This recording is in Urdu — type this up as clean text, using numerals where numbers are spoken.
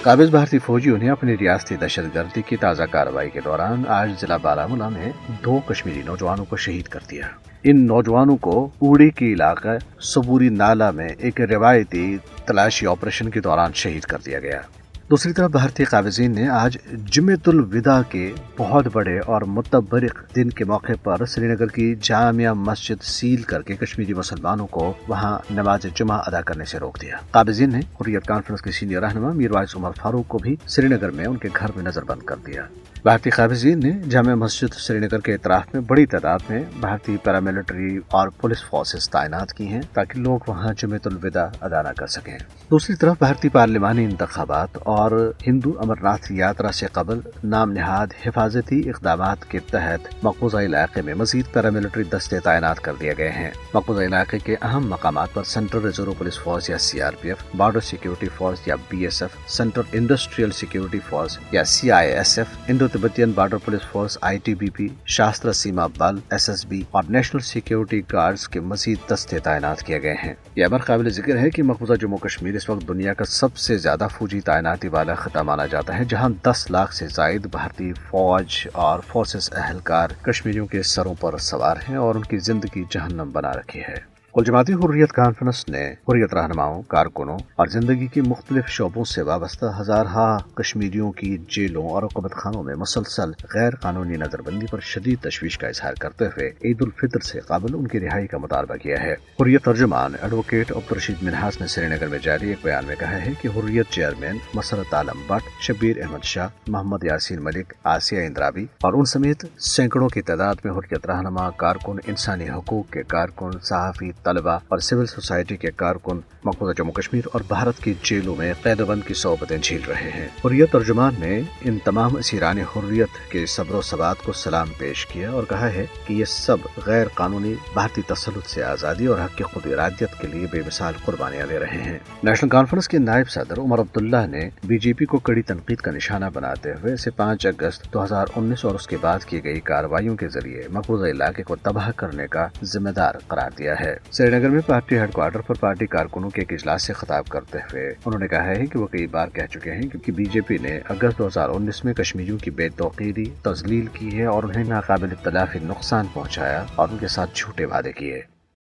قابض بھارتی فوجیوں نے اپنی ریاستی دہشت گردی کی تازہ کارروائی کے دوران آج ضلع بارامولہ میں 2 کشمیری نوجوانوں کو شہید کر دیا۔ ان نوجوانوں کو اوڑی کے علاقہ صبوری نالہ میں ایک روایتی تلاشی آپریشن کے دوران شہید کر دیا گیا۔ دوسری طرف بھارتی قابضین نے آج جمعۃ الوداع کے بہت بڑے اور متبرک دن کے موقع پر سری نگر کی جامع مسجد سیل کر کے کشمیری مسلمانوں کو وہاں نماز جمعہ ادا کرنے سے روک دیا۔ قابضین نے حریت کانفرنس کے سینئر رہنما میر وائس عمر فاروق کو بھی سری نگر میں ان کے گھر میں نظر بند کر دیا۔ بھارتی قابضین نے جامع مسجد سری نگر کے اطراف میں بڑی تعداد میں بھارتی پیراملٹری اور پولیس فورسز تعینات کی ہیں تاکہ لوگ وہاں جمعۃ الوداع ادا نہ کر سکیں۔ دوسری طرف بھارتی پارلیمانی انتخابات اور ہندو امرناتھ یاترا سے قبل نام نہاد حفاظتی اقدامات کے تحت مقبوضہ علاقے میں مزید پیراملٹری دستے تعینات کر دیے گئے ہیں۔ مقبوضہ علاقے کے اہم مقامات پر سینٹرل ریزرو پولیس فورس یا CRPF، بارڈر سیکیورٹی فورس یا BSF، Central Industrial Security Force یا CISF، Indo Tibetan Border Police Force ITBP، Shastra Seema Bal SSB اور نیشنل سیکیورٹی گارڈز کے مزید دستے تعینات کیے گئے ہیں۔ یہ امر قابل ذکر ہے کہ مقبوضہ جموں کشمیر اس وقت دنیا کا سب سے زیادہ فوجی تعیناتی والا خطہ مانا جاتا ہے، جہاں 10 لاکھ سے زائد بھارتی فوج اور فورسز اہلکار کشمیریوں کے سروں پر سوار ہیں اور ان کی زندگی جہنم بنا رکھی ہے۔ کل جماعتی حریت کانفرنس نے حریت رہنماؤں، کارکنوں اور زندگی کے مختلف شعبوں سے وابستہ ہزارہا کشمیریوں کی جیلوں اور عقوبت خانوں میں مسلسل غیر قانونی نظر بندی پر شدید تشویش کا اظہار کرتے ہوئے عید الفطر سے قبل ان کی رہائی کا مطالبہ کیا ہے۔ حریت ترجمان ایڈوکیٹ عبدالرشید منہاس نے سری نگر میں جاری ایک بیان میں کہا ہے کہ حریت چیئرمین مسرت عالم بٹ، شبیر احمد شاہ، محمد یاسین ملک، آسیہ اندرابی اور ان سمیت سینکڑوں کی تعداد میں حریت رہنما، کارکن، انسانی حقوق کے کارکن، صحافی، طلبہ اور سول سوسائٹی کے کارکن مقبوضہ جموں کشمیر اور بھارت کی جیلوں میں قید و بند کی صحبتیں جھیل رہے ہیں۔ حریت ترجمان نے ان تمام اسیران حریت کے صبر و ثبات کو سلام پیش کیا اور کہا ہے کہ یہ سب غیر قانونی بھارتی تسلط سے آزادی اور حق کی خود ارادیت کے لیے بے مثال قربانیاں دے رہے ہیں۔ نیشنل کانفرنس کے نائب صدر عمر عبداللہ نے BJP کو کڑی تنقید کا نشانہ بناتے ہوئے اسے 5 اگست 2019 اور اس کے بعد کی گئی کارروائیوں کے ذریعے مقبوضہ علاقے کو تباہ کرنے کا ذمہ دار قرار دیا ہے۔ سری نگر میں پارٹی ہیڈ کوارٹر پر پارٹی کارکنوں کے ایک اجلاس سے خطاب کرتے ہوئے انہوں نے کہا ہے کہ وہ کئی بار کہہ چکے ہیں کہ BJP نے اگست 2019 میں کشمیریوں کی بے توقیری، تذلیل کی ہے اور انہیں ناقابل تلافی نقصان پہنچایا اور ان کے ساتھ جھوٹے وعدے کیے۔